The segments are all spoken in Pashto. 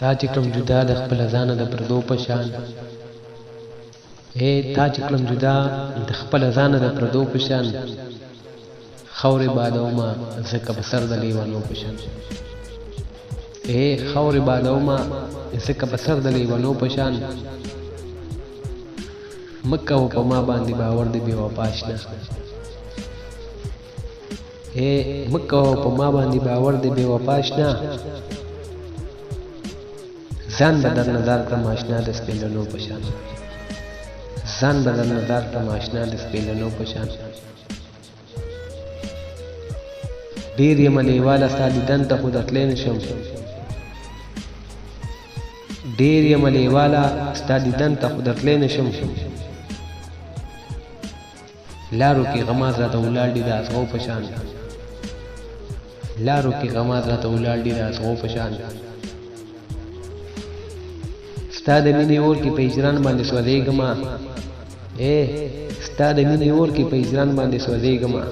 تا چې کوم جدا د خپل ځانه د پردو په شان تا چې کوم جدا د خپل ځانه د پردو په شان خورې بادوما زکه بسر د لیوانو په شان خورې بادوما زکه بسر د لیوانو په شان مکه و په ما باندې باور دی بې وفاشنا مکه و په ما باندې باور دی بې وفاشنا ځان به در نظر کړم آشنا د سپېلنو په شان ځان به در نظر کړم آشنا د سپېلنو په شان ډېر یم لیواله ستا دیدن ته خو درتلی نشم ډېر یم لیواله ستا دیدن ته خو درتلی نشم لارو کې غماز راته ولاړ دي د اصغو په شان لارو کې غماز راته ولاړ دي د اصغو په شان ستا د مینې اور کې په هجران باندې سوځېږمه ستا د مینې اور کې په هجران باندې سوځېږمه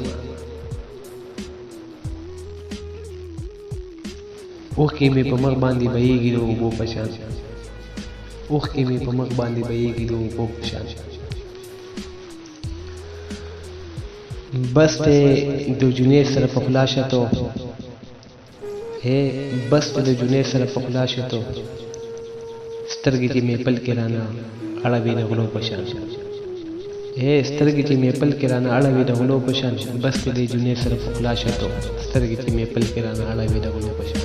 اوښکې مې په مخ باندې بهېږي د اوبو په شان اوښکې مې په مخ باندې بهېږي د اوبو په شان بس ته د جنید سره په خلا شتو بس ته د جنید سره په خلا شتو سترګې چې مې پل کې رانه اړوي د غلو په شان سترګې چې مې پل کې رانه اړوي د غلو په شان بس ته د جنید سره په خلا شتو سترګې چې مې پل کې رانه اړوي د غلو په شان